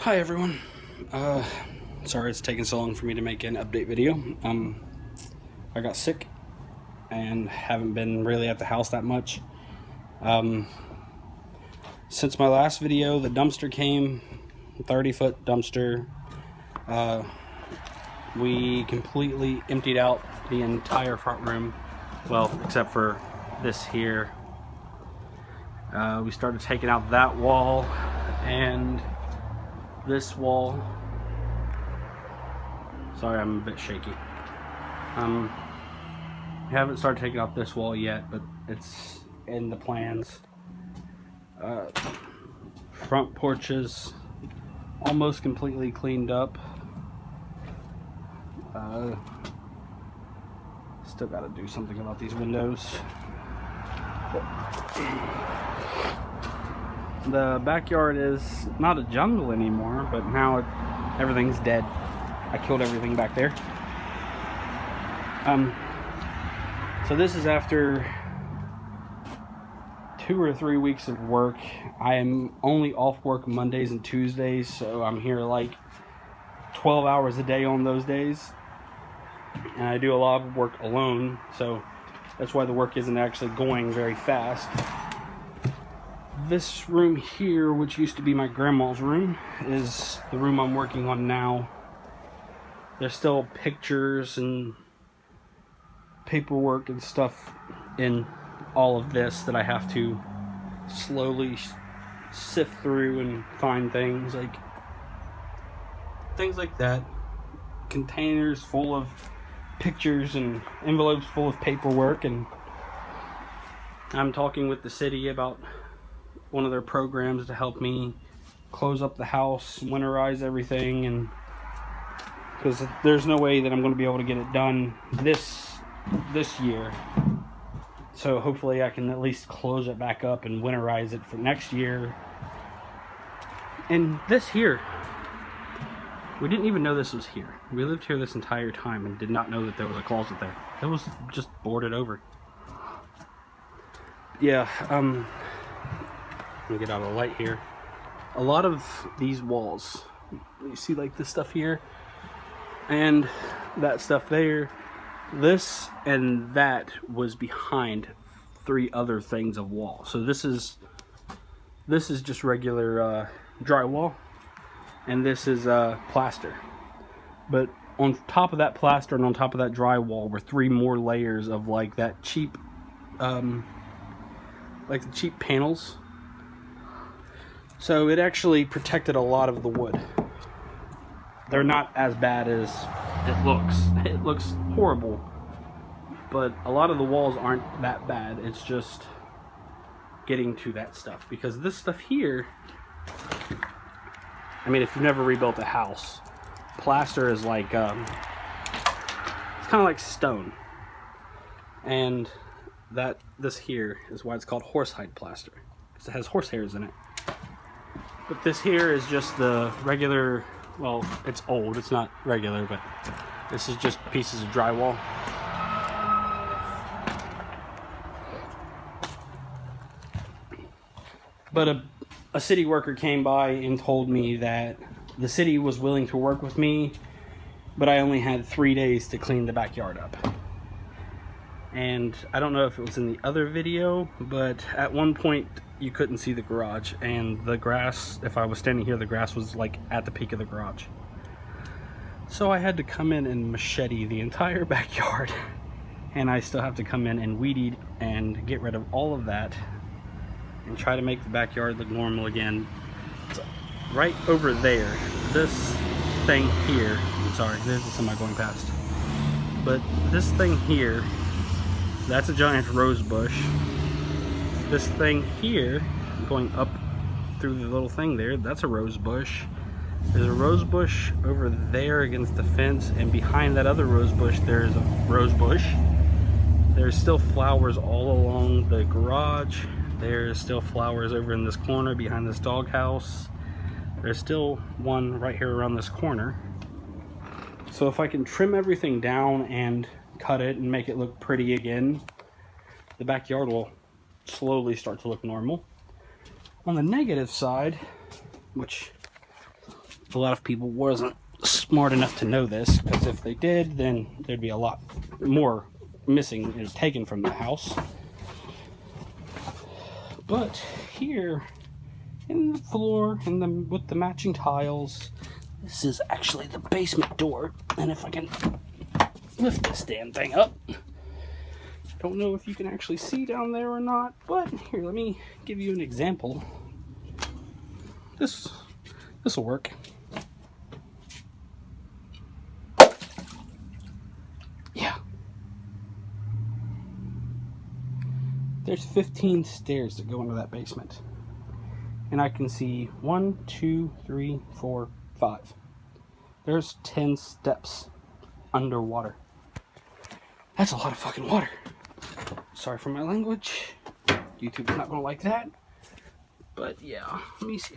Hi everyone. Sorry it's taking so long for me to make an update video. I got sick and haven't been really at the house that much. Since my last video, the dumpster came, 30-foot dumpster. We completely emptied out the entire front room, well, except for this here. We started taking out that wall and this wall. Sorry, I'm a bit shaky. We haven't started taking off this wall yet, but it's in the plans. Front porches almost completely cleaned up. Still got to do something about these windows. The backyard is not a jungle anymore, but now everything's dead. I killed everything back there. So this is after 2 or 3 weeks of work. I am only off work Mondays and Tuesdays, so I'm here like 12 hours a day on those days. And I do a lot of work alone, so that's why the work isn't actually going very fast. This room here, which used to be my grandma's room, is the room I'm working on now. There's still pictures and paperwork and stuff in all of this that I have to slowly sift through and find things like that. Containers full of pictures and envelopes full of paperwork, and I'm talking with the city about one of their programs to help me close up the house, winterize everything, and because there's no way that I'm going to be able to get it done this year. So hopefully I can at least close it back up and winterize it for next year. And this here, we didn't even know this was here. We lived here this entire time and did not know that there was a closet there. It was just boarded over. Yeah, let me get out of the light here. A lot of these walls, you see like this stuff here and that stuff there, this and that was behind 3 other things of wall. So this is just regular drywall, and this is plaster. But on top of that plaster and on top of that drywall were 3 more layers of like that cheap like the cheap panels. So it actually protected a lot of the wood. They're not as bad as it looks. It looks horrible, but a lot of the walls aren't that bad. It's just getting to that stuff, because this stuff here, I mean, if you've never rebuilt a house, plaster is like it's kind of like stone, and this here is why it's called horsehide plaster, because it has horse hairs in it. But this here is just the regular, well, it's old, it's not regular, but this is just pieces of drywall. But a city worker came by and told me that the city was willing to work with me, but I only had 3 days to clean the backyard up. And I don't know if it was in the other video, but at one point you couldn't see the garage, and the grass, if I was standing here, the grass was like at the peak of the garage. So I had to come in and machete the entire backyard, and I still have to come in and weed eat and get rid of all of that and try to make the backyard look normal again. So right over there, this thing here, I'm sorry, there's a semi going past, but this thing here, that's a giant rose bush. This thing here, going up through the little thing there, that's a rose bush. There's a rose bush over there against the fence, and behind that other rose bush there's a rose bush. There's still flowers all along the garage. There's still flowers over in this corner behind this doghouse. There's still one right here around this corner. So if I can trim everything down and cut it and make it look pretty again, the backyard will slowly start to look normal. On the negative side, which A lot of people wasn't smart enough to know this, because if they did, then there'd be a lot more missing and taken from the house. But here, in the floor, with the matching tiles, this is actually the basement door. And if I can lift this damn thing up, I don't know if you can actually see down there or not, but here, let me give you an example. This will work. Yeah. There's 15 stairs that go into that basement. And I can see 1, 2, 3, 4, 5. There's 10 steps underwater. That's a lot of fucking water. Sorry for my language. YouTube's not gonna like that. But yeah, let me see if